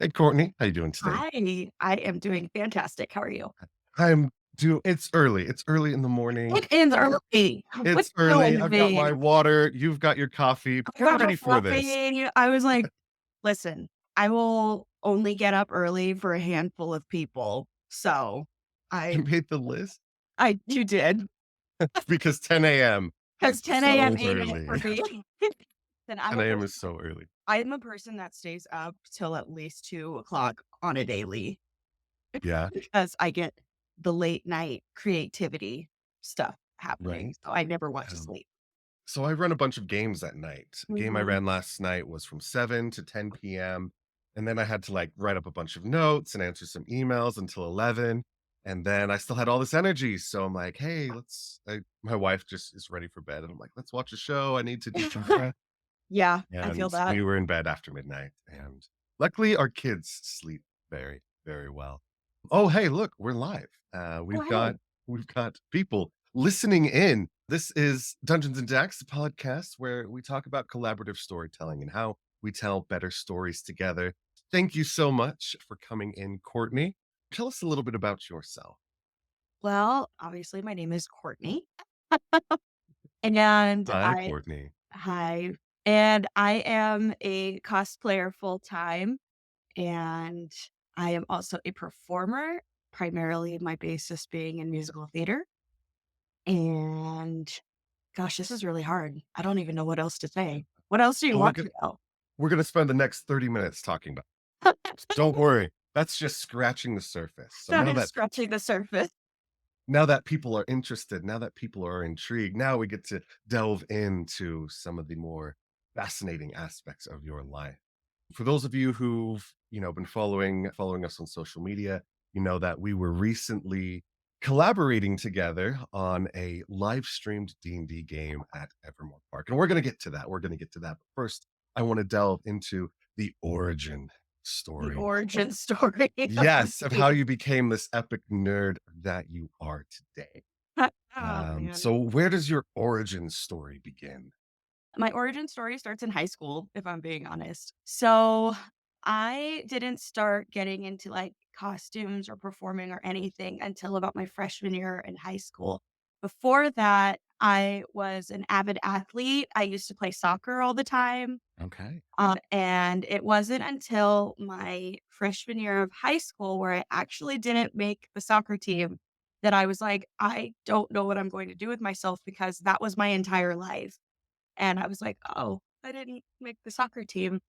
Hey, Courtney, how you doing today? Hi, I am doing fantastic. How are you? It's early. It's early in the morning. It is early. What It's you early. doing, I've got my me? water. You've got your coffee. I We're got my ready for this. coffee. I was like, listen, I will only get up early for a handful of people. So You I made the list you did. because 10 a.m. Because is 10 a.m. so ain't it for early. me. Then 10 a.m. is so early. I'm a person that stays up till at least 2 o'clock on a daily Yeah, because I get the late night creativity stuff happening. right. So I never want to Um, sleep. so I run a bunch of games at night. A game I Mhm. ran last night was from 7 to 10 p.m. And then I had to like write up a bunch of notes and answer some emails until 11. And then I still had all this energy. So I'm like, hey, my wife just is ready for bed. And I'm like, let's watch a show. I need to decompress. Yeah, I feel And that. we were in bed after midnight. And luckily, our kids sleep very, very well. Oh, hey, look, we're live. Oh, hey. We've got people listening in. This is Dungeons and Dax, the podcast where we talk about collaborative storytelling and how we tell better stories together. Thank you so much for coming in, Courtney. Tell us a little bit about yourself. Well, obviously, my name is Courtney, and Hi, I Courtney. hi, and I am a cosplayer full time, and I am also a performer, primarily my basis being in musical theater. And gosh, this is really hard. I don't even know what else to say. What else do you Oh, want to know? we're gonna spend the next 30 minutes talking about. Don't worry. That's just scratching the surface. So That is scratching the surface. now that people are interested, now that people are intrigued, now we get to delve into some of the more fascinating aspects of your life. For those of you who've, been following us on social media, you know that we were recently collaborating together on a live streamed D&D game at Evermore Park. And we're going to get to that. We're going to get to that. But first, I want to delve into the origin The story. origin story of the Yes, of how game. you became this epic nerd that you are today. Oh, man. So where does your origin story begin? My origin story starts in high school, if I'm being honest. So I didn't start getting into like costumes or performing or anything until about my freshman year in high school. Before that, I was an avid athlete. I used to play soccer all the time. Okay. And it wasn't until my freshman year of high school where I actually didn't make the soccer team that I was like, I don't know what I'm going to do with myself because that was my entire life. And I was like, "Oh, I didn't make the soccer team."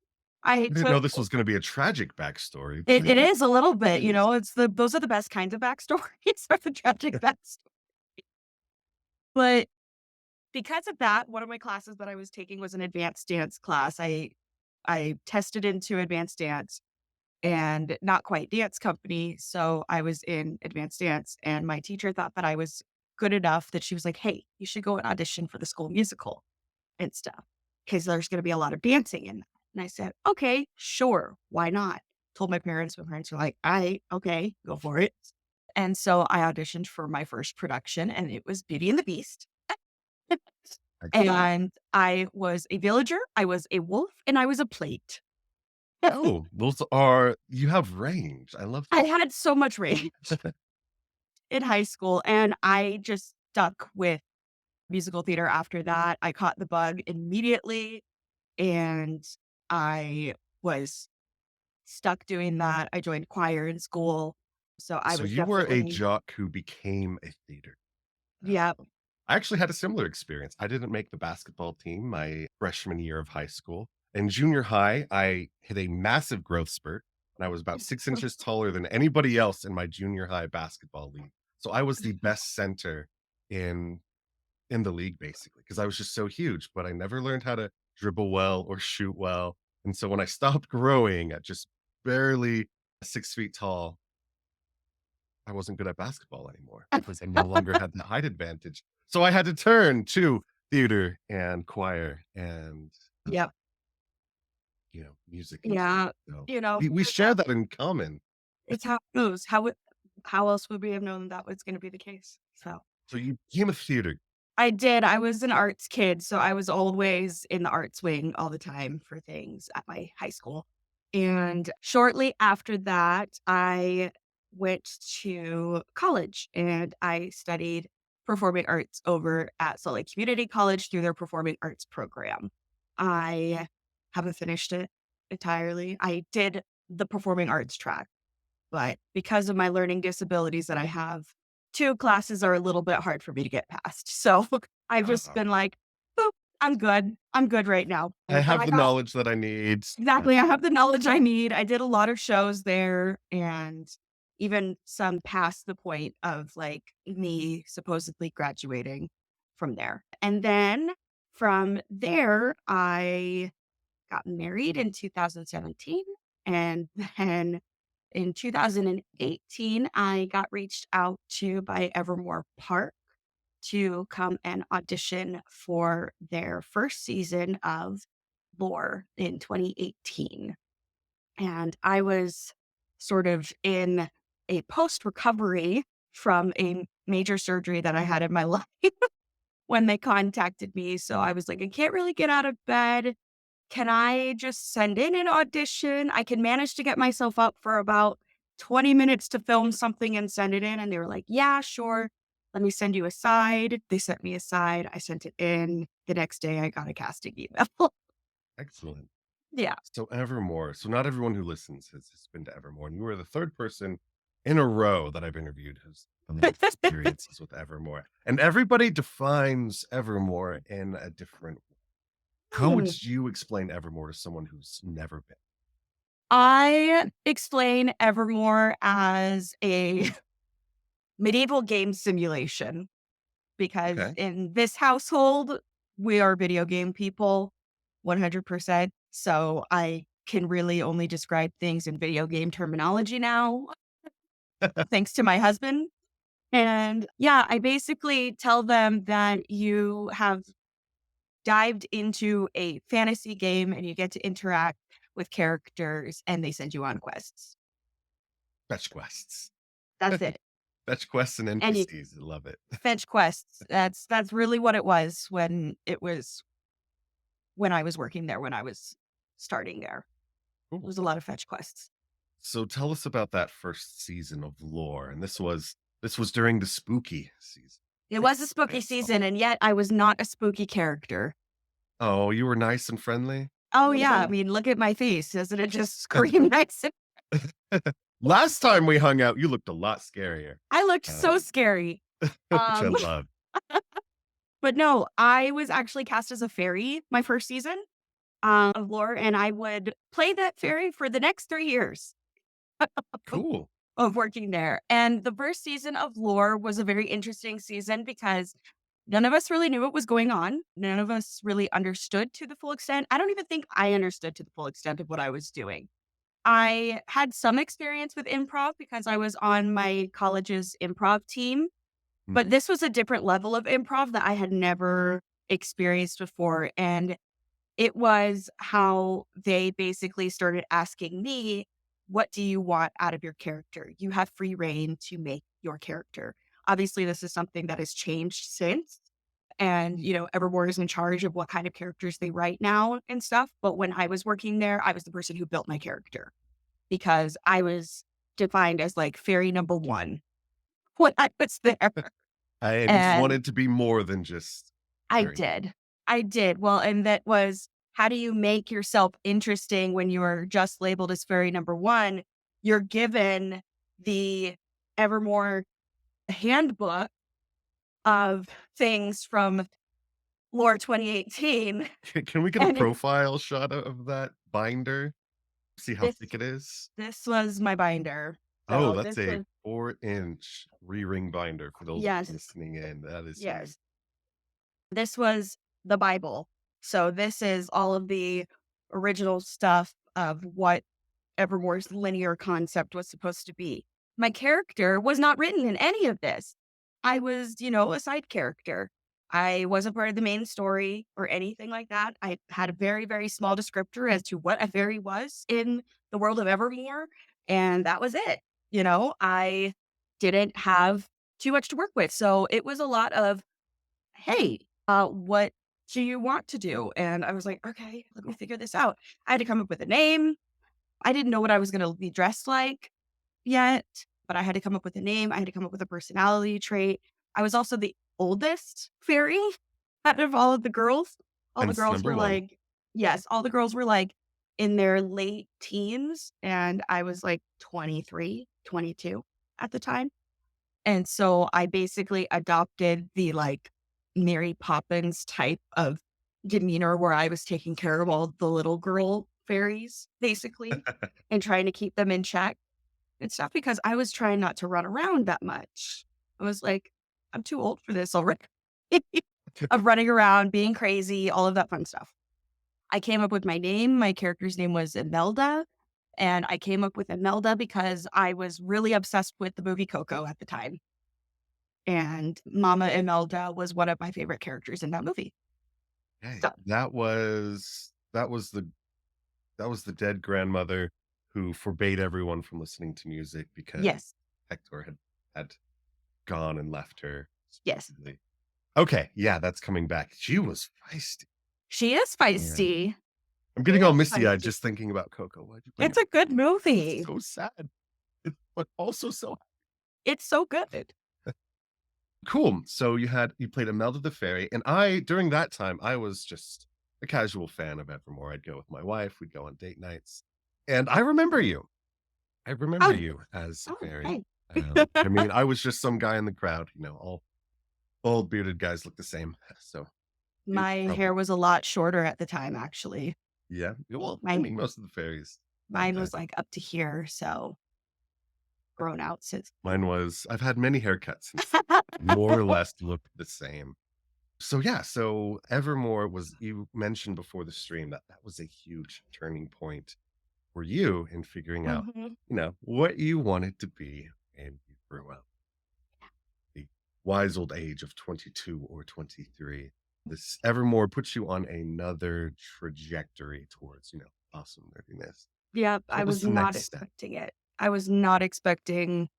I I didn't know took this was gonna be a tragic backstory. it is a little bit, it's those are the best kinds of backstories are the tragic backstory. But because of that, one of my classes that I was taking was an advanced dance class. I tested into advanced dance and not quite dance company, so I was in advanced dance, and my teacher thought that I was good enough that she was like, "Hey, you should go and audition for the school musical." And stuff, because there's gonna be a lot of dancing in that. And I said, "Okay, sure, why not?" Told my parents were like, "Alright, okay, go for it." And so I auditioned for my first production, and it was Beauty and the Beast. Excellent. And I was a villager, I was a wolf, and I was a plate. Oh, those are you have range. I love I had so much range that. in high school, and I just stuck with musical theater after that. I caught the bug immediately, and I was stuck doing that. I joined choir in school, so I So was you were a definitely jock who became a theater. yeah, I actually had a similar experience. I didn't make the basketball team my freshman year of high school. In junior high, I hit a massive growth spurt, and I was about 6 inches taller than anybody else in my junior high basketball league. So I was the best center in in the league basically because I was just so huge, but I never learned how to dribble well or shoot well. And so when I stopped growing at just barely 6 feet tall, I wasn't good at basketball anymore because I no longer had the height advantage. So I had to turn to theater and choir and yep, music instead. yeah, So we it's share that in common. how it goes. How else would we have known that was gonna be the case? So, So you became a theater. I did, I was an arts kid, so I was always in the arts wing all the time for things at my high school. And shortly after that, I went to college and I studied performing arts over at Salt Lake Community College through their performing arts program. I haven't finished it entirely. I did the performing arts track, but because of my learning disabilities that I have, 2 classes are a little bit hard for me to get past. So I've just Uh, been like, "Boop, I'm good. I'm good right now." I But have I the got knowledge that I need. exactly, I have the knowledge I need. I did a lot of shows there and even some past the point of, like, me supposedly graduating from there. And then from there, I got married in 2017, and then in 2018, I got reached out to by Evermore Park to come and audition for their first season of Lore in 2018. And I was sort of in a post recovery from a major surgery that I had in my life when they contacted me. So I was like, I can't really get out of bed. Can I just send in an audition? I can manage to get myself up for about 20 minutes to film something and send it in. And they were like, yeah, sure. Let me send you a side. They sent me a side. I sent it in. The next day, I got a casting email. Excellent. Yeah. So Evermore. So not everyone who listens has been to Evermore, and you were the third person in a row that I've interviewed who's had experiences with Evermore. And everybody defines Evermore in a different way. How Hmm. would you explain Evermore to someone who's never been? I explain Evermore as a medieval game simulation because Okay. in this household, we are video game people 100%. So I can really only describe things in video game terminology now, thanks to my husband. And yeah, I basically tell them that you have dived into a fantasy game and you get to interact with characters and they send you on quests. Fetch quests. That's it. Fetch quests and And you NPCs. I love it. fetch quests. That's really what it was when I was working there, when I was starting there. It Cool. was a lot of fetch quests. So tell us about that first season of Lore. And this was during the spooky season. It was a spooky season, and yet I was not a spooky character. Oh, you were nice and friendly? Oh, yeah. I mean, look at my face. Doesn't it just scream nice? Last time we hung out, you looked a lot scarier, I looked uh, so scary. which I Um, love. but no, I was actually cast as a fairy my first season of lore, and I would play that fairy for the next 3 years Cool. of working there. And the first season of lore was a very interesting season because none of us really knew what was going on. None of us really understood to the full extent. I don't even think I understood to the full extent of what I was doing. I had some experience with improv because I was on my college's improv team, but Mhm. this was a different level of improv that I had never experienced before. And it was how they basically started asking me, what do you want out of your character? You have free reign to make your character. Obviously, this is something that has changed since. And, Evermore is in charge of what kind of characters they write now and stuff. But when I was working there, I was the person who built my character because I was defined as like fairy number one when I was there. And you just And wanted to be more than just I very nice. did. I did. Well, and that was how do you make yourself interesting when you're just labeled as fairy number one? You're given the Evermore handbook of things from Lore 2018. Can we get a And profile shot of that binder? See how this thick it is? this was my binder. Oh, So that's this a was 4-inch re-ring binder for those yes, listening in. That is huge. yes. This was the Bible. So this is all of the original stuff of what Evermore's linear concept was supposed to be. My character was not written in any of this. I was, a side character. I wasn't part of the main story or anything like that. I had a very, very small descriptor as to what a fairy was in the world of Evermore, and that was it. I didn't have too much to work with. So it was a lot of, hey, what do you want to do? And I was like, okay, let me figure this out. I had to come up with a name. I didn't know what I was gonna be dressed like yet, but I had to come up with a name, I had to come up with a personality trait. I was also the oldest fairy out of all of the girls. All the Hence girls number were one. like yes, all the girls were, like, in their late teens, and I was, like, 23, 22 at the time. And so I basically adopted the, like, Mary Poppins type of demeanor where I was taking care of all the little girl fairies, basically, and trying to keep them in check and stuff because I was trying not to run around that much. I was like, "I'm too old for this already." Of running around, being crazy, all of that fun stuff. I came up with my name. My character's name was Imelda, and I came up with Imelda because I was really obsessed with the movie Coco at the time. And Mama Imelda was one of my favorite characters in that movie. Hey, So, that was the dead grandmother who forbade everyone from listening to music because yes, Hector had gone and left her, yes. supposedly. Okay, yeah, that's coming back. She was feisty. She is Yeah. feisty. I'm She getting all is misty-eyed feisty. just thinking about Coco. Why'd you bring It's it? a good It's movie. so sad, but also so It's so good. cool. So you played Imelda the Fairy, and during that time, I was just a casual fan of Evermore. I'd go with my wife, we'd go on date nights, and I remember you. I remember Oh, you as a oh, fairy. hey. I mean, I was just some guy in the crowd, all old bearded guys look the same. So you My probably, hair was a lot shorter at the time, actually. yeah. Well, I Mine mean, most of the fairies had mine that. was, like, up to here, so grown out since Mine was, I've had many haircuts and more or less look the same. So yeah, so Evermore was, you mentioned before the stream that that was a huge turning point for you in figuring out, Mhm. what you wanted to be when you grew up. The wise old age of 22 or 23. This Evermore puts you on another trajectory towards, awesome nerdiness. Yep, So I what was was the not next step? expecting it. I was not expecting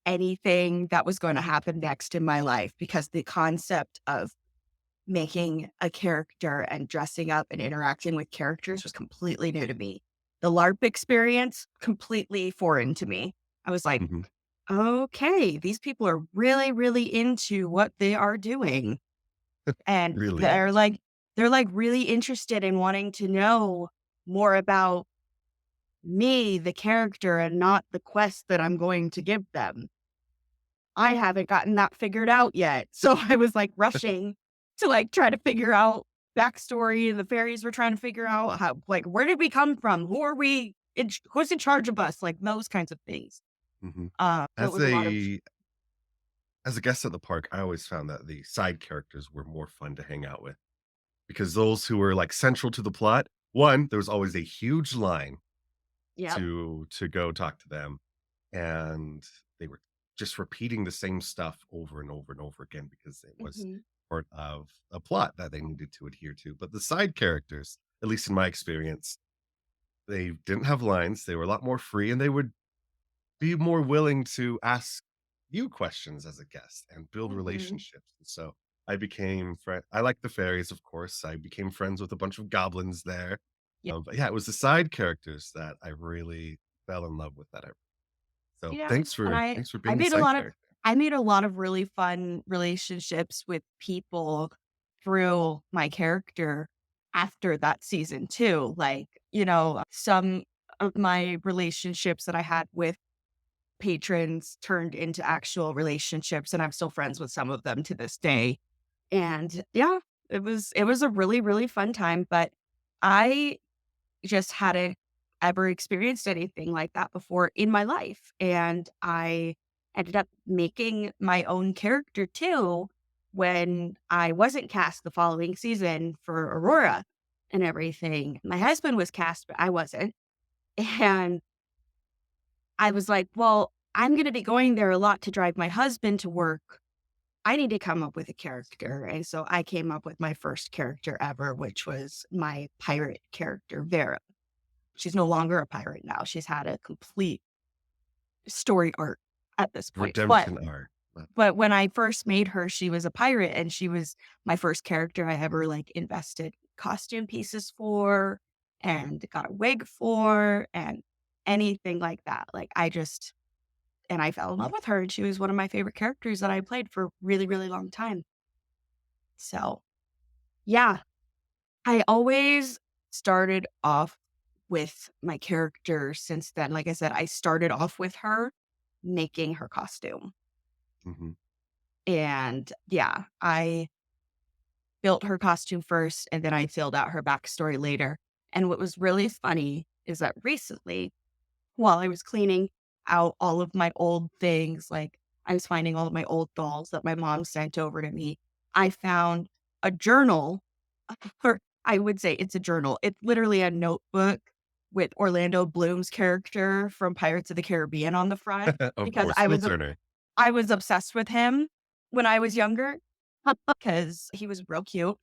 anything that was gonna happen next in my life because the concept of making a character and dressing up and interacting with characters was completely new to me. The LARP experience, completely foreign to me. I was like, Mhm. okay, these people are really, really into what they are doing. And Really is. they're like really interested in wanting to know more about me, the character, and not the quest that I'm going to give them. I haven't gotten that figured out yet. So I was like rushing to like try to figure out backstory. And the fairies were trying to figure out how, like, where did we come from? Who are we? Who's in charge of us? Like those kinds of things. Mhm. So it As was a lot of, a guest at the park, I always found that the side characters were more fun to hang out with because those who were like central to the plot, one, there was always a huge line yep. to go talk to them, and they were just repeating the same stuff over and over and over again because it was Hmm. part of a plot that they needed to adhere to. But the side characters, at least in my experience, they didn't have lines. They were a lot more free, and they would be more willing to ask you questions as a guest and build Hmm. relationships. And so I like the fairies, of course. I became friends with a bunch of goblins there. Yeah. But yeah, it was the side characters that I really fell in love with that. So Yeah. And thanks for I being a made a side lot of, character. I made a lot of really fun relationships with people through my character after that season too. Like, some of my relationships that I had with patrons turned into actual relationships and I'm still friends with some of them to this day. And yeah, it was a really, really fun time, but I just hadn't ever experienced anything like that before in my life. And I ended up making my own character too when I wasn't cast the following season for Aurora and everything. My husband was cast, but I wasn't. And I was like, well, I'm going to be going there a lot to drive my husband to work. I need to come up with a character. And so I came up with my first character ever, which was my pirate character, Vera. She's no longer a pirate now. She's had a complete story arc at this point. But Redemption art. but when I first made her, she was a pirate and she was my first character I ever like invested costume pieces for and got a wig for and anything like that. And I fell in love with her, and she was one of my favorite characters that I played for a really, really long time. So, yeah, I always started off with my character since then. Like I said, I started off with her making her costume. Mhm. And yeah, I built her costume first and then I filled out her backstory later. And what was really funny is that recently, while I was cleaning out all of my old things, like I was finding all of my old dolls that my mom sent over to me, I found a journal, or I would say it's a journal. It's literally a notebook with Orlando Bloom's character from Pirates of the Caribbean on the front Of because course, Phil Turner. I was obsessed with him when I was younger because he was real cute.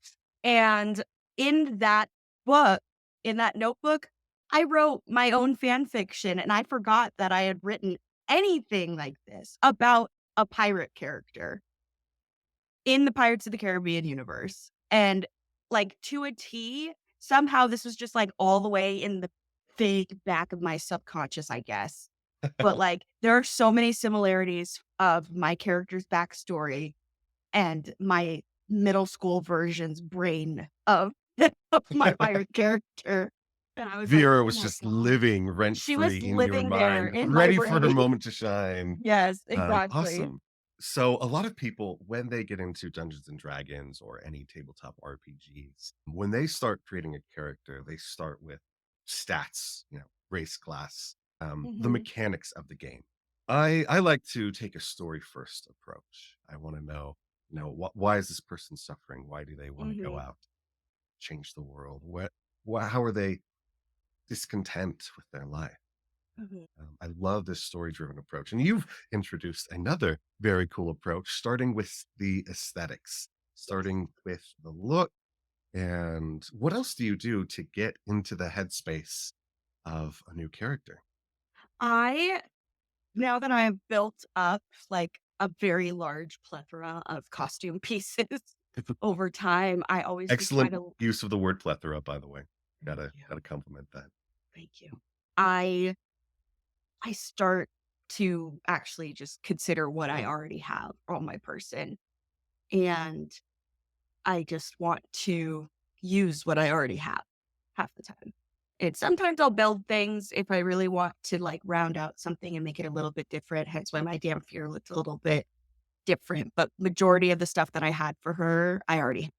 And in that book, in that notebook, I wrote my own fan fiction and I forgot that I had written anything like this about a pirate character in the Pirates of the Caribbean universe. And like to a T, somehow this was just like all the way in the big back of my subconscious, I guess. But like there are so many similarities of my character's backstory and my middle school version's brain of, of my pirate character. And I was like, Vera oh was my just God. living rent She was free in your living there mind, in my ready for her brain. moment to shine. Yes, exactly. Awesome. So a lot of people, when they get into Dungeons and Dragons or any tabletop RPGs, when they start creating a character, they start with stats, race, class, the Hmm. mechanics of the game. I like to take a story first approach. I want to know, why is this person suffering? Why do they want to go Hmm. out, change the world? How are they discontent with their life? Hmm. I love this story driven approach. And you've introduced another very cool approach, starting with the aesthetics, Yes. starting with the look. And what else do you do to get into the headspace of a new character? I Now that I've built up like a very large plethora of costume pieces over time, I always just try Excellent to use of the word plethora, by the way. thank Gotta you. gotta compliment that. Thank you. I I start to actually just consider what I already have on my person. And I just want to use what I already have half the time. And sometimes I'll build things if I really want to like round out something and make it a little bit different. Hence why my damn fear looks a little bit different. But majority of the stuff that I had for her, I already had.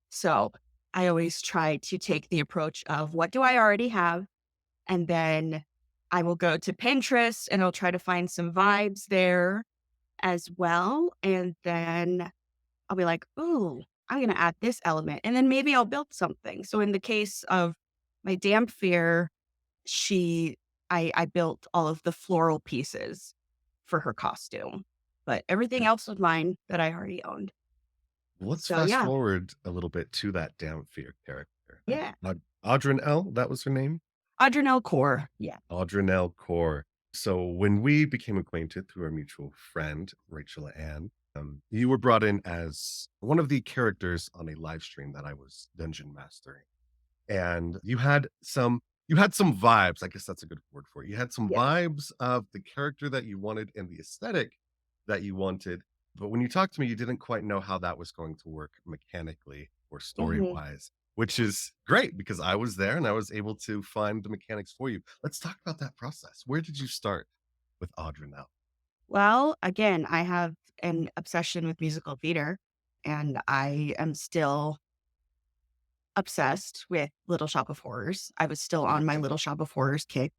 So I always try to take the approach of what do I already have? And then I will go to Pinterest and I'll try to find some vibes there as well. And then I'll be like, "Ooh, I'm gonna add this element," and then maybe I'll build something. So in the case of my damp fear, she I built all of the floral pieces for her costume, but everything Yeah. else was mine that I already owned. Let's So fast yeah, forward a little bit to that down fear character. yeah. Audrin L, that was her name? Adrenal core, yeah. Audrinelle Core. So when we became acquainted through our mutual friend, Rachel Ann, you were brought in as one of the characters on a live stream that I was dungeon mastering. And you had some vibes. I guess that's a good word for it. You had some Yeah. vibes of the character that you wanted and the aesthetic that you wanted. But when you talked to me, you didn't quite know how that was going to work mechanically or story Mhm. wise, which is great because I was there and I was able to find the mechanics for you. Let's talk about that process. Where did you start with Audra now? Well, again, I have an obsession with musical theater, and I am still obsessed with Little Shop of Horrors. I was still on my Little Shop of Horrors kick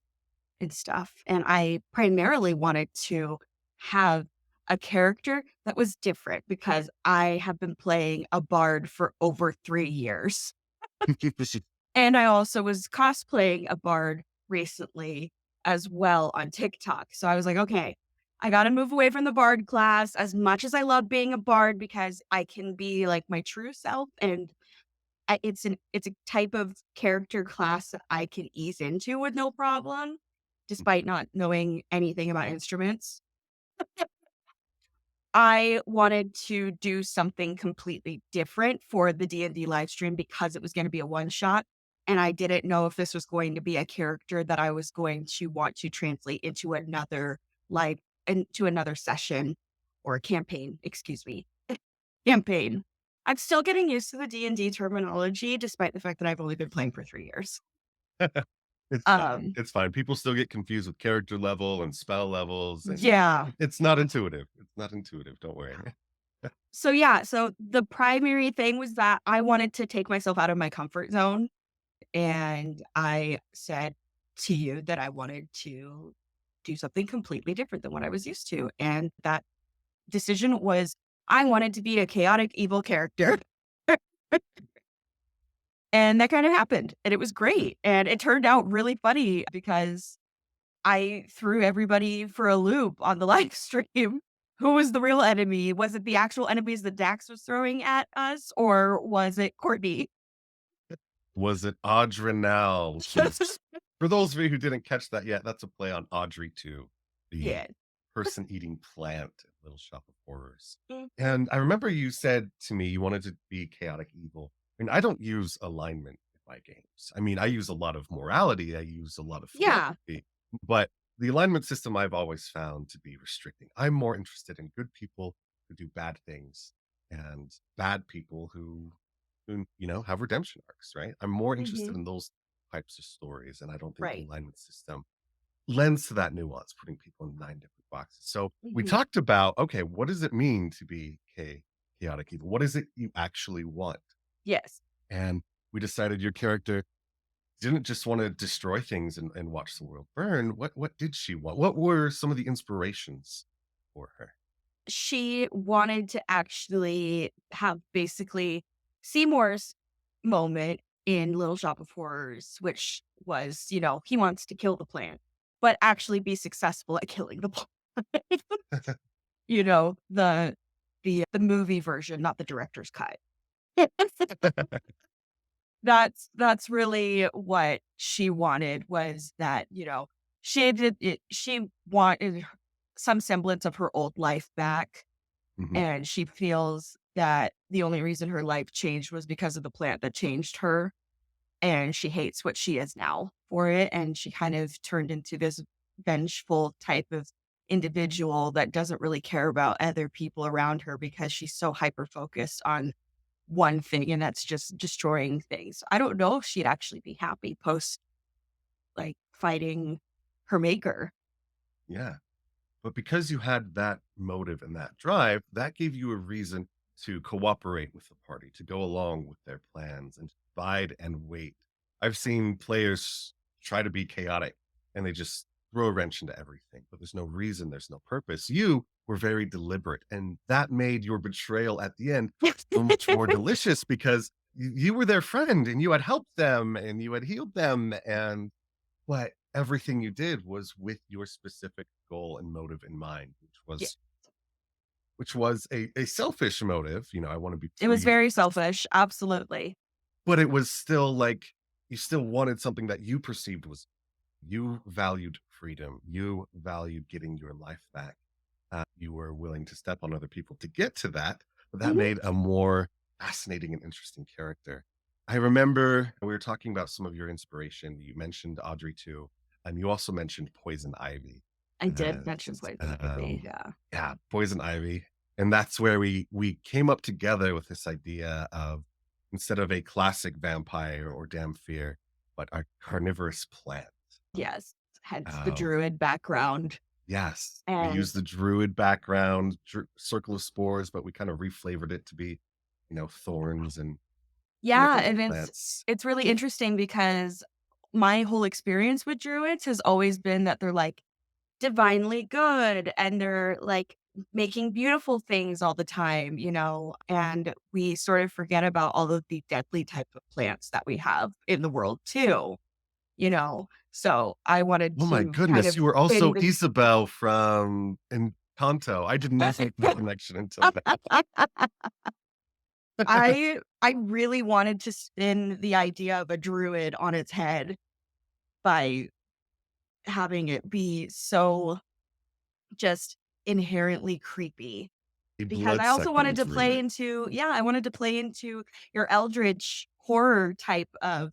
and stuff. And I primarily wanted to have a character that was different because I have been playing a bard for over 3 years. And I also was cosplaying a bard recently as well on TikTok. So I was like, okay, I got to move away from the bard class as much as I love being a bard because I can be like my true self and it's a type of character class that I can ease into with no problem, despite not knowing anything about instruments. I wanted to do something completely different for the D&D live stream because it was gonna be a one shot, and I didn't know if this was going to be a character that I was going to want to translate into another, like, into another session or a campaign, excuse me, campaign. I'm still getting used to the D&D terminology despite the fact that I've only been playing for 3 years. It's fine. Um, It's fine. People still get confused with character level and spell levels, and yeah. it's not intuitive. It's not intuitive, don't worry. So, yeah, so the primary thing was that I wanted to take myself out of my comfort zone, and I said to you that I wanted to do something completely different than what I was used to, and that decision was I wanted to be a chaotic evil character. And that kinda happened, and it was great, and it turned out really funny because I threw everybody for a loop on the live stream. Who was the real enemy? Was it the actual enemies that Dax was throwing at us, or was it Courtney? Was it Audrey, which is for those of you who didn't catch that yet, that's a play on Audrey 2, the Yeah. person-eating plant at Little Shop of Horrors. Mm. And I remember you said to me you wanted to be chaotic evil. I mean, I don't use alignment in my games. I mean, I use a lot of morality, I use a lot of Yeah. philosophy, but the alignment system I've always found to be restricting. I'm more interested in good people who do bad things and bad people who, have redemption arcs, right? I'm more interested Mhm. in those types of stories, and I don't think the Right. alignment system lends to that nuance, putting people in 9 different boxes. So we Mhm. talked about, okay, what does it mean to be chaotic evil? What is it you actually want? Yes. And we decided your character didn't just want to destroy things and watch the world burn. What did she want? What were some of the inspirations for her? She wanted to actually have basically Seymour's moment in Little Shop of Horrors, which was, he wants to kill the plant, but actually be successful at killing the plant. The movie version, not the director's cut. That's really what she wanted was that, she wanted some semblance of her old life back, Mhm. and she feels that the only reason her life changed was because of the plant that changed her, and she hates what she is now for it, and she kind of turned into this vengeful type of individual that doesn't really care about other people around her because she's so hyper focused on one thing, and that's just destroying things. I don't know if she'd actually be happy post, like, fighting her maker. Yeah. But because you had that motive and that drive, that gave you a reason to cooperate with the party, to go along with their plans and bide and wait. I've seen players try to be chaotic and they just throw a wrench into everything, but there's no reason, there's no purpose. You were very deliberate, and that made your betrayal at the end so much more delicious because you were their friend and you had helped them and you had healed them. And but everything you did was with your specific goal and motive in mind, Yeah, which was a selfish motive, I wanna be it was free, very selfish, absolutely. but it was still like you still wanted something that you perceived was you valued freedom, you valued getting your life back. You were willing to step on other people to get to that, but that Mhm. made a more fascinating and interesting character. I remember we were talking about some of your inspiration. You mentioned Audrey too, and you also mentioned Poison Ivy. I did And mention poison ivy, yeah. yeah, Poison Ivy. And that's where we came up together with this idea of instead of a classic vampire or Damphir, but a carnivorous plant. Yes, hence the Um, druid background, Yes, we and used the druid background, circle of spores, but we kind of reflavored it to be, thorns and yeah, carnivorous and it's plants. it's really interesting because my whole experience with druids has always been that they're, like, divinely good, and they're, like, making beautiful things all the time, and we sort of forget about all of the deadly type of plants that we have in the world too, So I wanted Oh my to kind goodness, of you were also bend the Isabel from Encanto. I did not make the connection until now. I really wanted to spin the idea of a druid on its head by having it be so just inherently creepy. A Because I also wanted blood-sucking to play druid. into, yeah, I wanted to play into your eldritch horror type of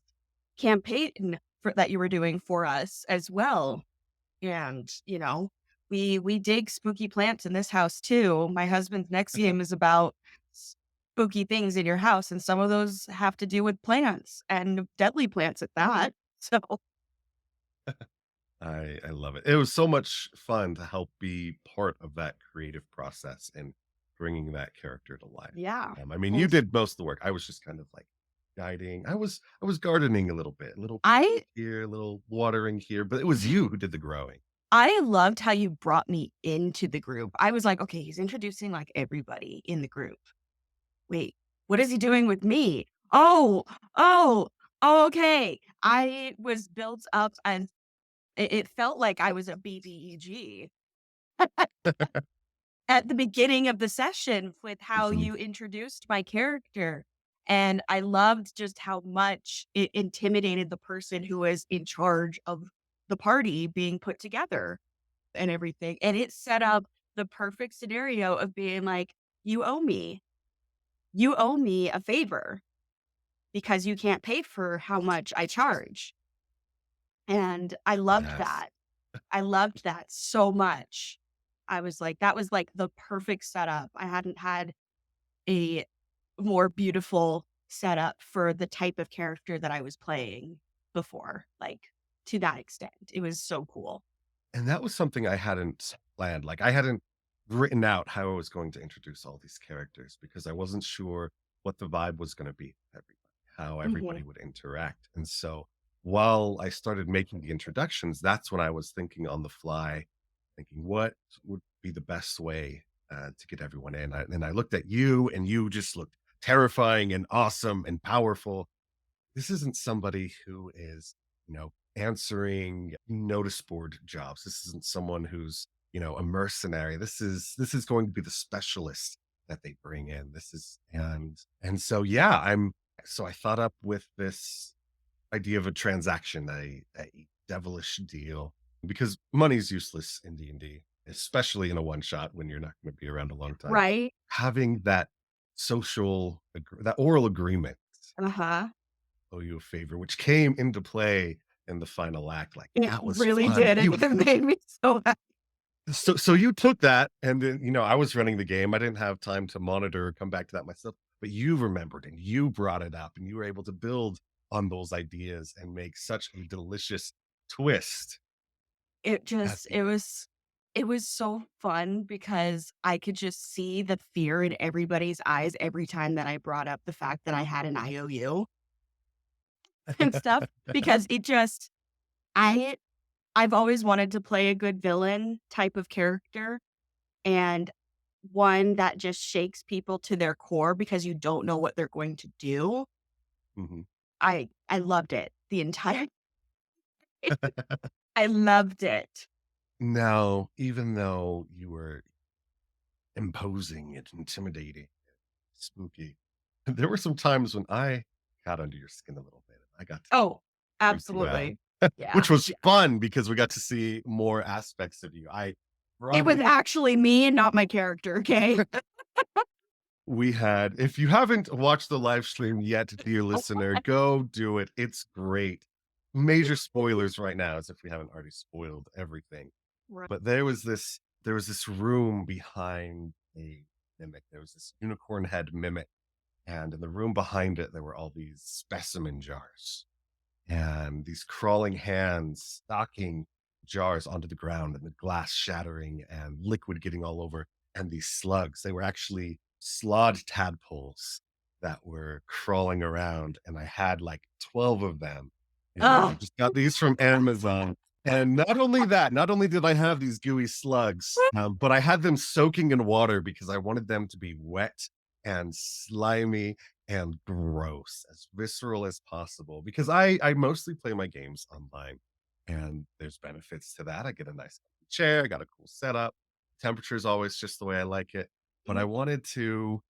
campaign that you were doing for us as well. And, we dig spooky plants in this house too. My husband's next game is about spooky things in your house, and some of those have to do with plants and deadly plants at that. So, I love it. It was so much fun to help be part of that creative process and bringing that character to life. yeah. I mean, you And did most of the work. I was just kind of like guiding. I was gardening a little bit, a little I here, a little watering here, but it was you who did the growing. I loved how you brought me into the group. I was like, "Okay, he's introducing, like, everybody in the group. Wait, what is he doing with me? Oh, oh, oh, okay." I was built up and it felt like I was a BBEG at the beginning of the session with how Mhm. you introduced my character, and I loved just how much it intimidated the person who was in charge of the party being put together and everything, and it set up the perfect scenario of being like, "You owe me. You owe me a favor because you can't pay for how much I charge." And I loved Yes. that. I loved that so much. I was like, that was like the perfect setup. I hadn't had a more beautiful setup for the type of character that I was playing before, like to that extent. It was so cool. And that was something I hadn't planned. Like, I hadn't written out how I was going to introduce all these characters because I wasn't sure what the vibe was going to be with everybody, how Mhm. everybody would interact. And so while I started making the introductions, that's when I was thinking on the fly, thinking what would be the best way to get everyone in. And I looked at you, and you just looked terrifying and awesome and powerful. This isn't somebody who is, answering notice board jobs. This isn't someone who's, a mercenary. This is going to be the specialist that they bring in. This is and so yeah, I thought up with this idea of a transaction, a devilish deal, because money's useless in D&D, especially in a one shot when you're not going to be around a long time. Right. Having that that oral agreement Uh-huh. owe you a favor, which came into play in the final act. Like, It that was really fun. did. It made me so happy. So you took that, and then, I was running the game. I didn't have time to monitor or come back to that myself, but you remembered and you brought it up, and you were able to build on those ideas and make such a delicious twist It at just the it was so fun because I could just see the fear in everybody's eyes every time that I brought up the fact that I had an IOU and stuff because it just I I've always wanted to play a good villain type of character and one that just shakes people to their core because you don't know what they're going to do. Mhm. I loved it. The entire I loved it. Now, even though you were imposing and intimidating, spooky, there were some times when I got under your skin a little bit. I got to Oh, freak you out, absolutely. Yeah. which was Yeah. fun because we got to see more aspects of you. I It brought was in actually me and not my character, okay? we had if you haven't watched the live stream yet, dear listener, go do it. It's great. Major spoilers right now, as if we haven't already spoiled everything. Right. But there was this room behind a mimic. There was this unicorn head mimic, and in the room behind it, there were all these specimen jars and these crawling hands knocking jars onto the ground and the glass shattering and liquid getting all over. And these slugs, they were actually slod tadpoles that were crawling around. And I had like 12 of them. And I Oh, just got these from Amazon. And not only that, not only did I have these gooey slugs, but I had them soaking in water because I wanted them to be wet and slimy and gross, as visceral as possible, because I mostly play my games online, and there's benefits to that. I get a nice chair, I got a cool setup, temperature is always just the way I like it, but I mhm. wanted to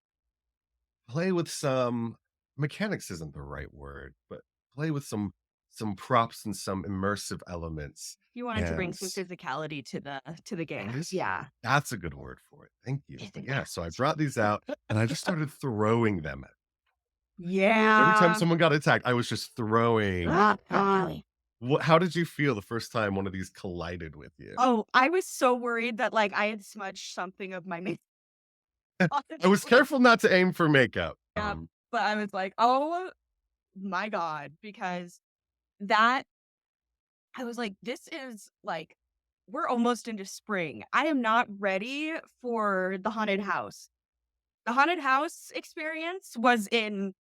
play with some mechanics isn't the right word, but play with some props and some immersive elements, You wanted to bring and some physicality to the that game. is Yeah. that's a good word for it. Thank you. But Physicality. yeah, so I brought these out and I just started throwing them Every time Yeah. someone got attacked, I was just throwing. Ah. How did you feel the first time one of these collided with you? Oh, I was so worried that, like, I had smudged something of my makeup on the I was toilet. careful not to aim for makeup. Yeah, but I was like, "Oh my god," because that I was like, "This is, like we're almost into spring. I am not ready for the haunted house." The haunted house experience was in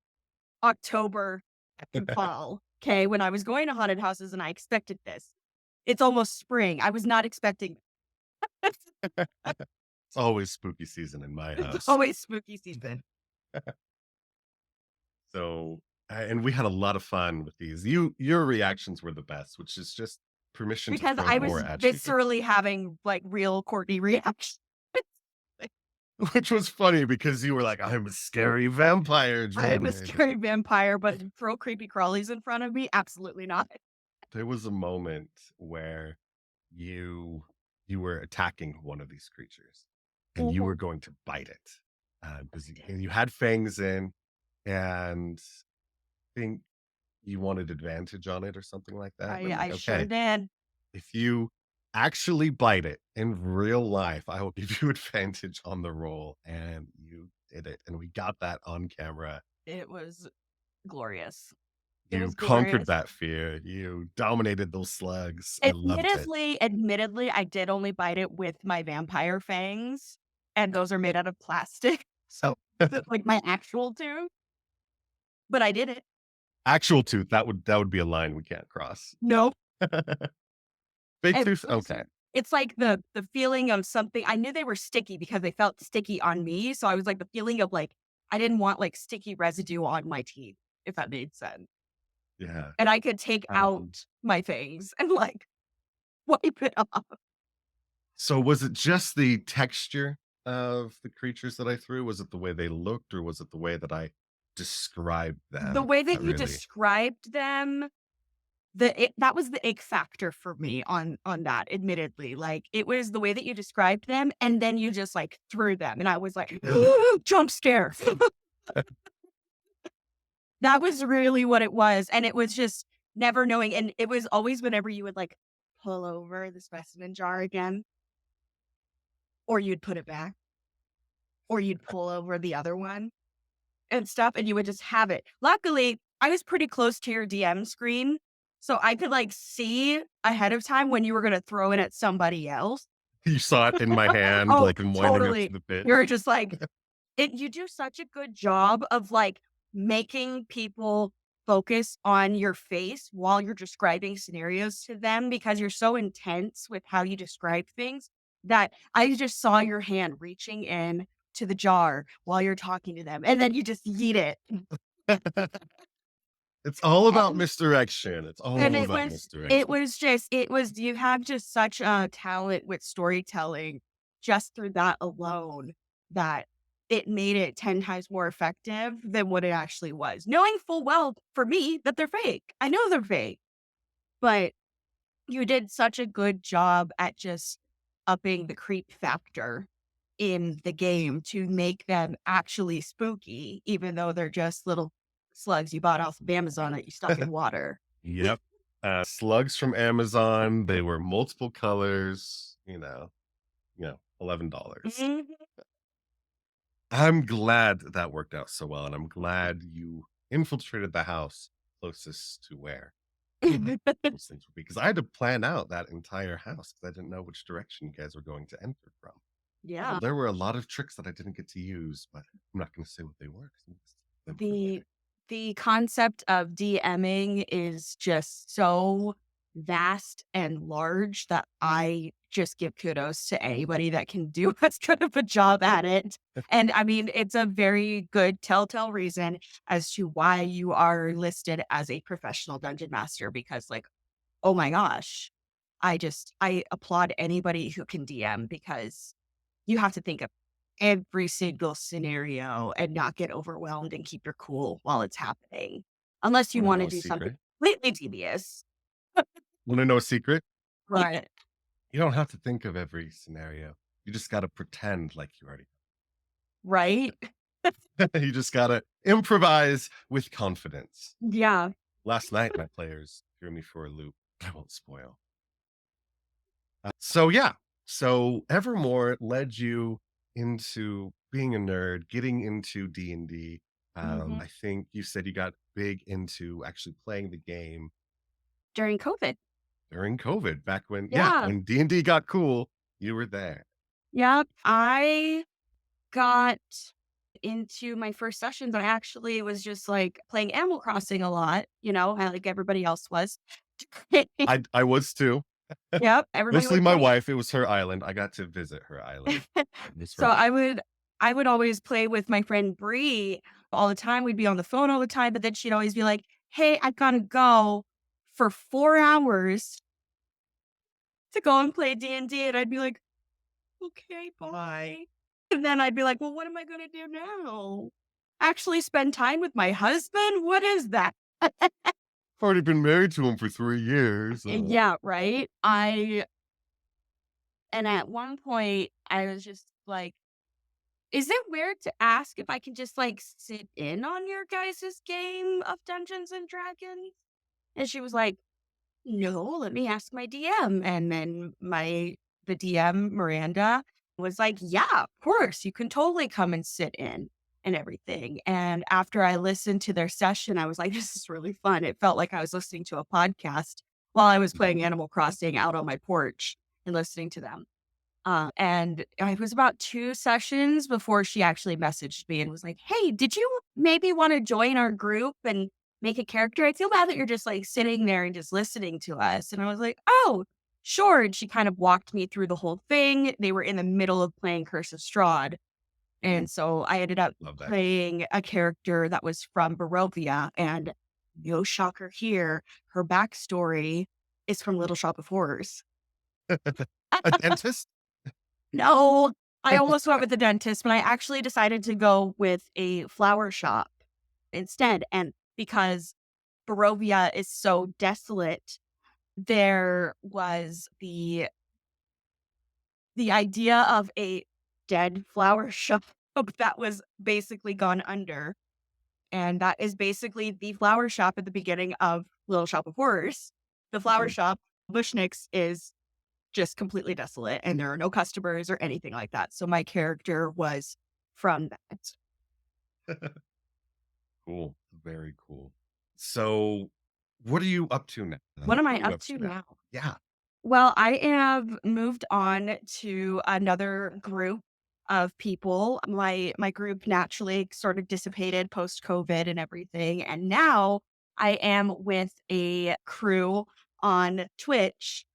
October and fall, okay, when I was going to haunted houses and I expected this. It's almost spring. I was not expecting this. It's always spooky season in my It's house. always spooky season So, and we had a lot of fun with these. Your reactions were the best, which is just permission to because throw I more was at you, viscerally having, like, real Courtney reactions. which was funny because you were like, "I'm a scary vampire I am a druid." scary vampire, but throw creepy crawlies in front of me? Absolutely not. There was a moment where you you were attacking one of these creatures, and you Mhm. were going to bite it, because you had fangs in, and I think you wanted advantage on it or something like that. And I'm I like, sure okay, did. if you actually bite it in real life, I will give you advantage on the roll. And you did it. And we got that on camera. It was glorious. It You was conquered glorious. that fear. You dominated those slugs. I loved it. Admittedly, I did only bite it with my vampire fangs, and those are made out of plastic. So, like, my actual tooth, but I did it. Actual tooth, that would be a line we can't cross. Nope. Fake And tooth, plus, okay. it's like the feeling of something I knew they were sticky because they felt sticky on me, so I was like the feeling of, like, I didn't want, like, sticky residue on my teeth, if that made sense. Yeah. And I could take Um, out my fangs and, like, wipe it off. so was it just the texture of the creatures that I threw? Was it the way they looked, or was it the way that I described The them way that that you really. described them, that was the ick factor for me on that, admittedly. Like, it was the way that you described them, and then you just, like, threw them, and I was like, "Jump scare." That was really what it was, and it was just never knowing, and it was always whenever you would, like, pull over the specimen jar again, or you'd put it back, or you'd pull over the other one and stuff, and you would just have it. Luckily, I was pretty close to your DM screen, so I could, like, see ahead of time when you were gonna throw it at somebody else. You saw it in my hand, Oh, like, I'm winding up to totally. the pit. You're just like you do such a good job of, like, making people focus on your face while you're describing scenarios to them because you're so intense with how you describe things that I just saw your hand reaching in to the jar while you're talking to them, and then you just yeet it. It's all about And misdirection. It's and all about it misdirection. was just it was you have just such a talent with storytelling just through that alone that it made it 10 times more effective than what it actually was. Knowing full well for me that they're fake. I know they're fake, but you did such a good job at just upping the creep factor in the game to make them actually spooky, even though they're just little slugs you bought off of Amazon that you stuck in water. Yep. Slugs from Amazon, they were multiple colors, $11. Mhm. I'm glad that worked out so well, and I'm glad you infiltrated the house closest to where those things would be, because I had to plan out that entire house because I didn't know which direction you guys were going to enter from. Yeah. There were a lot of tricks that I didn't get to use, but I'm not gonna say what they were 'cause I'm gonna save them for The later. the concept of DMing is just so vast and large that I just give kudos to anybody that can do as good of a job at it. And I mean, it's a very good telltale reason as to why you are listed as a professional dungeon master because, like, oh my gosh, I applaud anybody who can DM because you have to think of every single scenario and not get overwhelmed and keep your cool while it's happening. Unless you Wanna wanna know a do something secret? completely devious. Wanna know a secret? Right. You don't have to think of every scenario. You just gotta pretend like you already. Right? You just gotta improvise with confidence. Yeah. Last night, my players threw me for a loop. I won't spoil. So yeah, so Evermore led you into being a nerd, getting into D&D. Mhm. I think you said you got big into actually playing the game During COVID. during COVID, back when yeah, Yeah. when D&D got cool, you were there. Yep. I got into my first sessions. I actually was just like playing Animal Crossing a lot, like everybody else was. I was too. Yep. Everybody Mostly would my play. wife, it was her island. I got to visit her island. It was So fun. I would always play with my friend Bree all the time. We'd be on the phone all the time, but then she'd always be like, "Hey, I gotta go for 4 hours to go and play D&D." And I'd be like, "Okay, bye." And then I'd be like, "Well, what am I gonna do now? Actually spend time with my husband? What is that?" Already been married to him for 3 years. Yeah, right? And at one point, I was just like, "Is it weird to ask if I can just, like, sit in on your guys' game of Dungeons& and Dragons?" And she was like, "No, let me ask my DM." And then the DM, Miranda, was like, "Yeah, of course, you can totally come and sit in and everything." And after I listened to their session, I was like, "This is really fun." It felt like I was listening to a podcast while I was playing Animal Crossing out on my porch and listening to them. And it was about 2 sessions before she actually messaged me and was like, "Hey, did you maybe wanna join our group and make a character? I feel bad that you're just, like, sitting there and just listening to us." And I was like, "Oh, sure." And she kind of walked me through the whole thing. They were in the middle of playing Curse of Strahd, and so I ended up Love that. playing a character that was from Barovia, and no shocker here, her backstory is from Little Shop of Horrors. A dentist? No, I almost went with the dentist, but I actually decided to go with a flower shop instead. And because Barovia is so desolate, there was the idea of a dead flower shop that was basically gone under. And that is basically the flower shop at the beginning of Little Shop of Horrors. The flower shop, Bushnick's, is just completely desolate and there are no customers or anything like that. So my character was from that. Cool. Very cool. So, what are you up to now? What am What I are you up up to to now? now? Yeah. Well, I have moved on to another group of people. My group naturally sort of dissipated post COVID and everything. And now I am with a crew on Twitch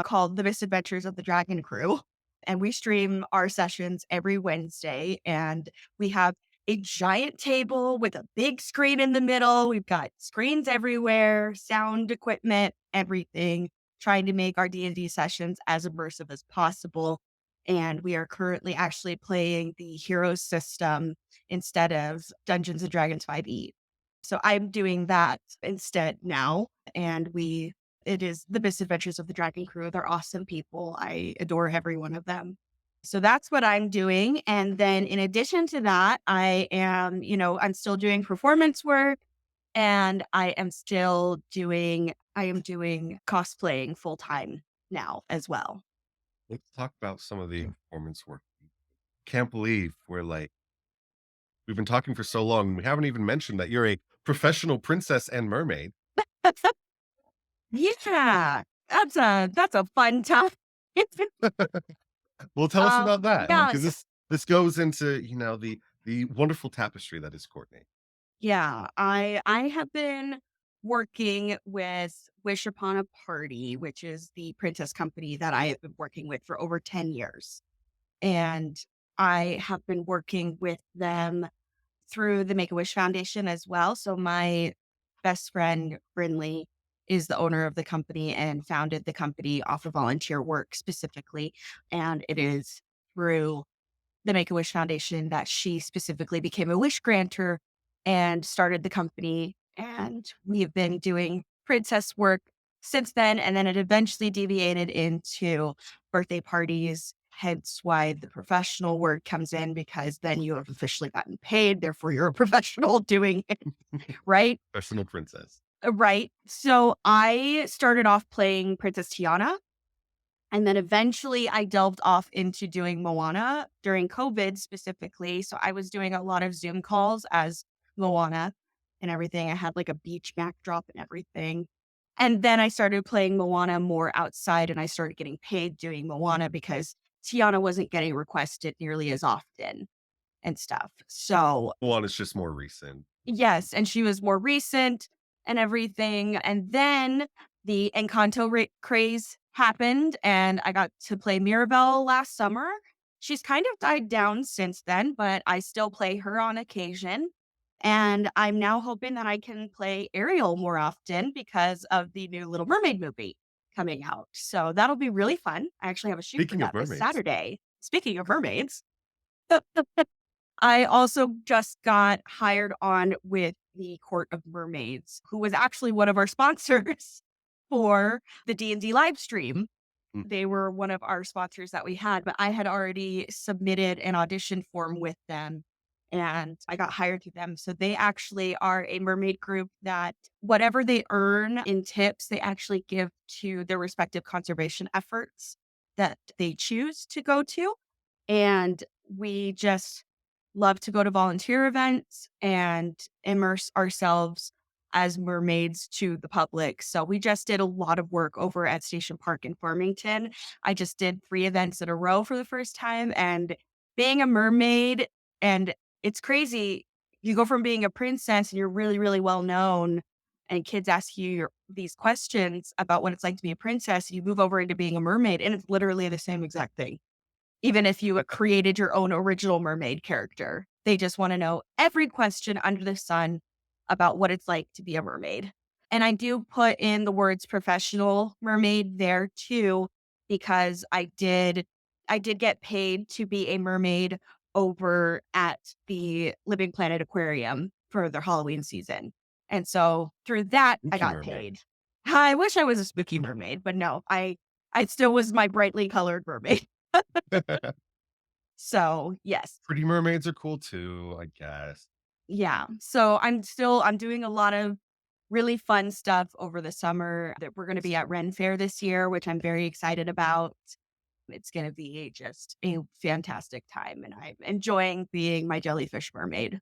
called The Misadventures of the Dragon Crew. And we stream our sessions every Wednesday. And we have a giant table with a big screen in the middle. We've got screens everywhere, sound equipment, everything, trying to make our D&D sessions as immersive as possible. And we are currently actually playing the Heroes system instead of Dungeons and Dragons 5e. So I'm doing that instead now. And it is the misadventures of the Dragon Crew. They're awesome people. I adore every one of them. So that's what I'm doing. And then in addition to that, I'm still doing performance work and I am doing cosplaying full time now as well. Let's talk about some of the performance work. Can't believe we've been talking for so long, and we haven't even mentioned that you're a professional princess and mermaid. Yeah, that's a fun time. Well, tell us about that, Yeah, because this goes into, the wonderful tapestry that is Courtney. yeah. I have been working with Wish Upon a Party, which is the princess company that I have been working with for over 10 years. And I have been working with them through the Make-A-Wish Foundation as well. So my best friend, Brinley, is the owner of the company and founded the company off of volunteer work specifically. And it is through the Make-A-Wish Foundation that she specifically became a wish granter and started the company. And we've been doing princess work since then. And then it eventually deviated into birthday parties hence why the professional word comes in, because then you have officially gotten paid. Therefore, you're a professional doing it, right? Personal princess. Right. So I started off playing Princess Tiana. And then eventually I delved off into doing Moana during COVID specifically. So I was doing a lot of Zoom calls as Moana and everything. I had like a beach backdrop and everything. And then I started playing Moana more outside and I started getting paid doing Moana because Tiana wasn't getting requested nearly as often and stuff. So One is just more recent. yes, and she was more recent and everything, and then the Encanto craze happened, and I got to play Mirabelle last summer. She's kind of died down since then, but I still play her on occasion, and I'm now hoping that I can play Ariel more often because of the new Little Mermaid movie coming out, so that'll be really fun. I actually have a shoot for Speaking of that this mermaids, Saturday. Speaking of mermaids. I also just got hired on with the Court of Mermaids, who was actually one of our sponsors for the D&D live stream. mm, They were one of our sponsors that we had, but I had already submitted an audition form with them and I got hired through them. So they actually are a mermaid group that whatever they earn in tips, they actually give to their respective conservation efforts that they choose to go to. And we just love to go to volunteer events and immerse ourselves as mermaids to the public. So we just did a lot of work over at Station Park in Farmington. I just did 3 events in a row for the first time, and being a mermaid, and it's crazy. You go from being a princess and you're really, really well known, and kids ask you these questions about what it's like to be a princess. You move over into being a mermaid, and it's literally the same exact thing. Even if you created your own original mermaid character, they just wanna know every question under the sun about what it's like to be a mermaid. And I do put in the words professional mermaid there too, because I did get paid to be a mermaid over at the Living Planet Aquarium for their Halloween season. And so through that, I spooky got mermaid. paid. I wish I was a spooky mermaid, but no, I still was my brightly colored mermaid. So, yes. Pretty mermaids are cool too, I guess. Yeah. So I'm doing a lot of really fun stuff over the summer that we're gonna be at Ren Fair this year, which I'm very excited about. It's gonna be just a fantastic time, and I'm enjoying being my jellyfish mermaid.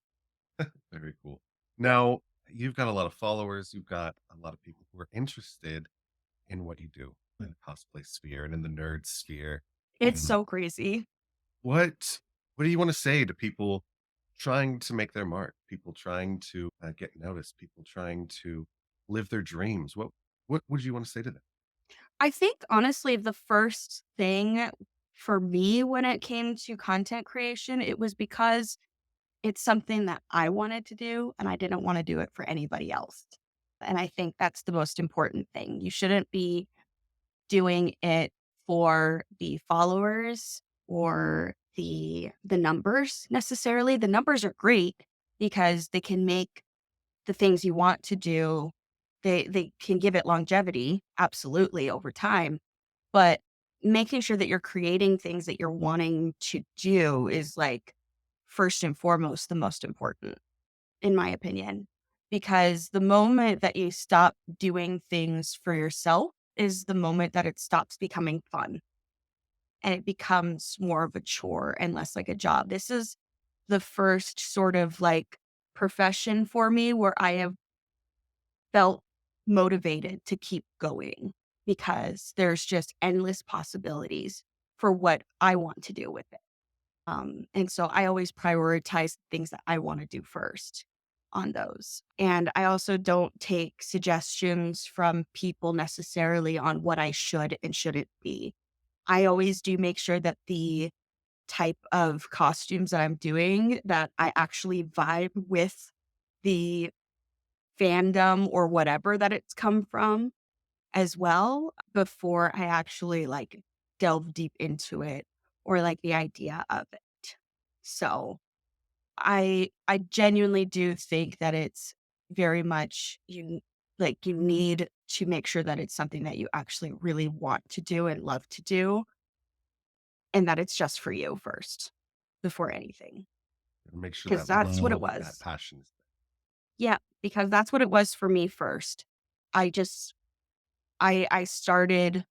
Very cool. Now, you've got a lot of followers, you've got a lot of people who are interested in what you do in the cosplay sphere and in the nerd sphere. It's Um, so crazy. what what do you want to say to people trying to make their mark, people trying to get noticed, people trying to live their dreams? What would you want to say to them? I think honestly, the first thing for me when it came to content creation, it was because it's something that I wanted to do, and I didn't wanna do it for anybody else. And I think that's the most important thing. You shouldn't be doing it for the followers or the numbers necessarily. The numbers are great because they can make the things you want to do, they can give it longevity, absolutely, over time, but making sure that you're creating things that you're wanting to do is, like, first and foremost, the most important, in my opinion, because the moment that you stop doing things for yourself is the moment that it stops becoming fun and it becomes more of a chore and less like a job. This is the first sort of like profession for me where I have felt motivated to keep going because there's just endless possibilities for what I want to do with it. And so I always prioritize things that I want to do first on those. And I also don't take suggestions from people necessarily on what I should and shouldn't be. I always do make sure that the type of costumes that I'm doing that I actually vibe with the fandom or whatever that it's come from as well before I actually like delve deep into it or like the idea of it. So I genuinely do think that it's very much you need to make sure that it's something that you actually really want to do and love to do and that it's just for you first before anything, Make sure because that that's what it love and that was. passion is Yeah, because that's what it was for me first. I just I started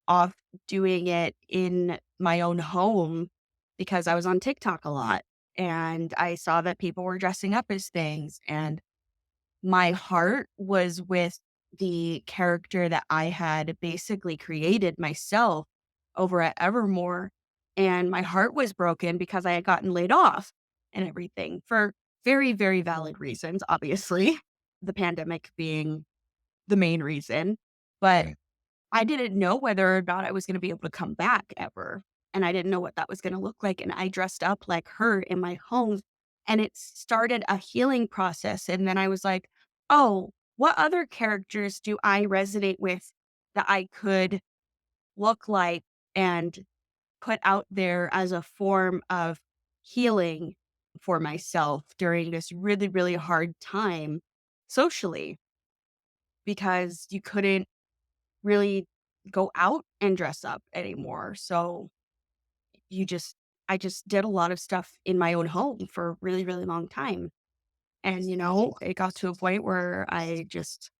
off doing it in my own home because I was on TikTok a lot, and I saw that people were dressing up as things, and my heart was with the character that I had basically created myself over at Evermore, and my heart was broken because I had gotten laid off and everything for very, very valid reasons, obviously, the pandemic being the main reason, but right. I didn't know whether or not I was gonna be able to come back ever, and I didn't know what that was gonna look like, and I dressed up like her in my home, and it started a healing process, and then I was like, "Oh, what other characters do I resonate with that I could look like and put out there as a form of healing for myself during this really, really hard time socially?" Because you couldn't really go out and dress up anymore. So you just I just did a lot of stuff in my own home for a really, really long time. And, it got to a point where I just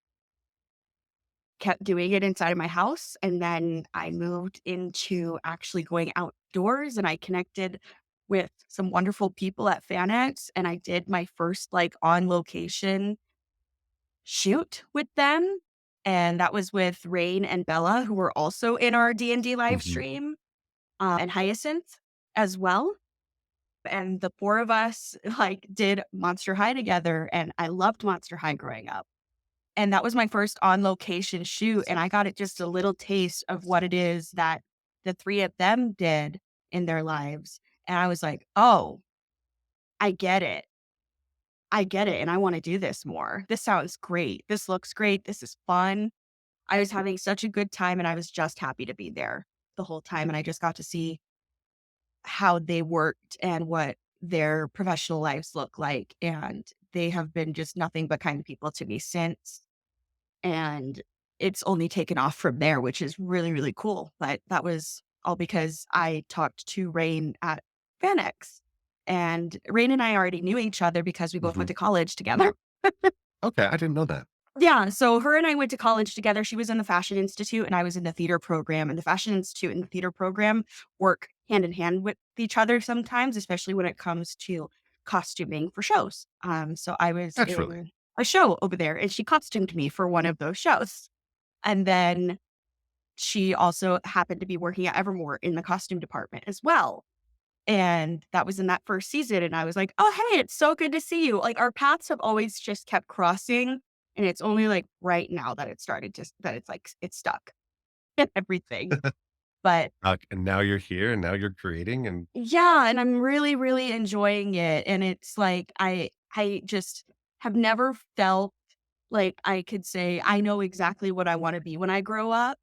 kept doing it inside of my house. And then I moved into actually going outdoors and I connected with some wonderful people at FanX. And I did my first like on location shoot with them. And that was with Rain and Bella, who were also in our D&D live Mhm. stream, and Hyacinth as well. And the 4 of us, like, did Monster High together, and I loved Monster High growing up. And that was my first on location shoot, and I got it just a little taste of what it is that the 3 of them did in their lives. And I was like, "Oh, I get it. I get it, and I wanna do this more. This sounds great. This looks great. This is fun." I was having such a good time, and I was just happy to be there the whole time, and I just got to see how they worked and what their professional lives look like, and they have been just nothing but kind people to me since, and it's only taken off from there, which is really, really cool, but that was all because I talked to Rain at FanX, and Rain and I already knew each other because we both went Mhm. to college together. Okay, I didn't know that. Yeah, so her and I went to college together. She was in the Fashion Institute and I was in the theater program, and the Fashion Institute and the theater program work hand in hand with each other sometimes, especially when it comes to costuming for shows. So I was Naturally. in a show over there and she costumed me for one of those shows. And then she also happened to be working at Evermore in the costume department as well. And that was in that first season, and I was like, "Oh, hey, it's so good to see you." Like, our paths have always just kept crossing, and it's only, like, right now that it started to that it's, like, it's stuck and everything. But And now you're here, and now you're creating, and yeah, and I'm really, really enjoying it, and it's like I just have never felt like I could say, "I know exactly what I wanna be when I grow up,"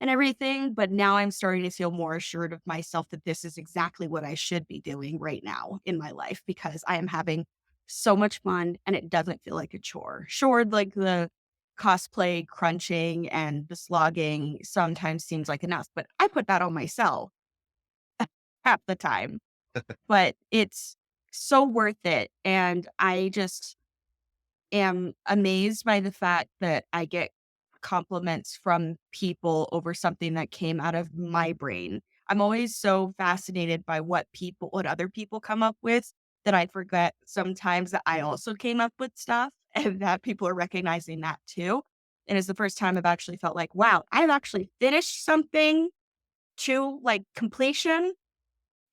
and everything, but now I'm starting to feel more assured of myself that this is exactly what I should be doing right now in my life because I am having so much fun and it doesn't feel like a chore. Sure, like the cosplay crunching and the slogging sometimes seems like enough, but I put that on myself half the time. But it's so worth it. And I just am amazed by the fact that I get compliments from people over something that came out of my brain. I'm always so fascinated by what other people come up with that I forget sometimes that I also came up with stuff and that people are recognizing that too. And it's the first time I've actually felt like, wow, I've actually finished something to like completion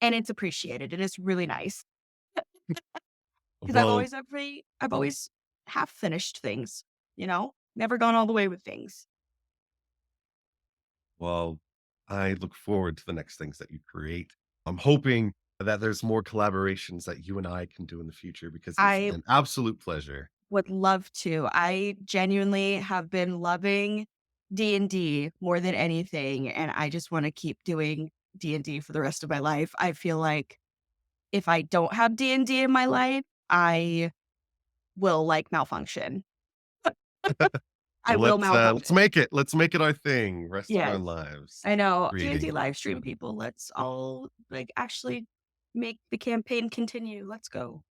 and it's appreciated and it's really nice. 'Cause well I've always half finished things, Never gone all the way with things. well, I look forward to the next things that you create. I'm hoping that there's more collaborations that you and I can do in the future because it's I an absolute pleasure. would love to. I genuinely have been loving D&D more than anything, and I just wanna keep doing D&D for the rest of my life. I feel like if I don't have D&D in my life, I will, like, malfunction. I will Let's malfunction. make it. Let's make it our thing, rest of our Yes. lives I know. D&D creating. live stream people, let's all, like, actually make the campaign continue. Let's go.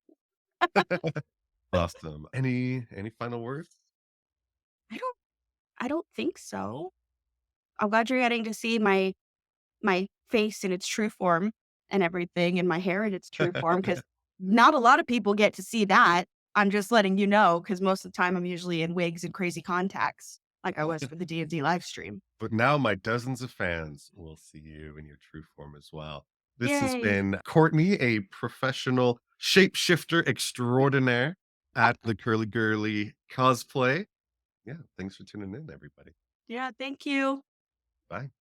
Awesome. Any final words? I don't I don't think so. I'm glad you're getting to see my face in its true form and everything and my hair in its true form because not a lot of people get to see that. I'm just letting you know because most of the time I'm usually in wigs and crazy contacts like I was for the D&D live stream. But now my dozens of fans will see you in your true form as well. This has Yay. been Courtney, a professional shapeshifter extraordinaire at the Curly Girly cosplay. Yeah, thanks for tuning in, everybody. Yeah, thank you. Bye.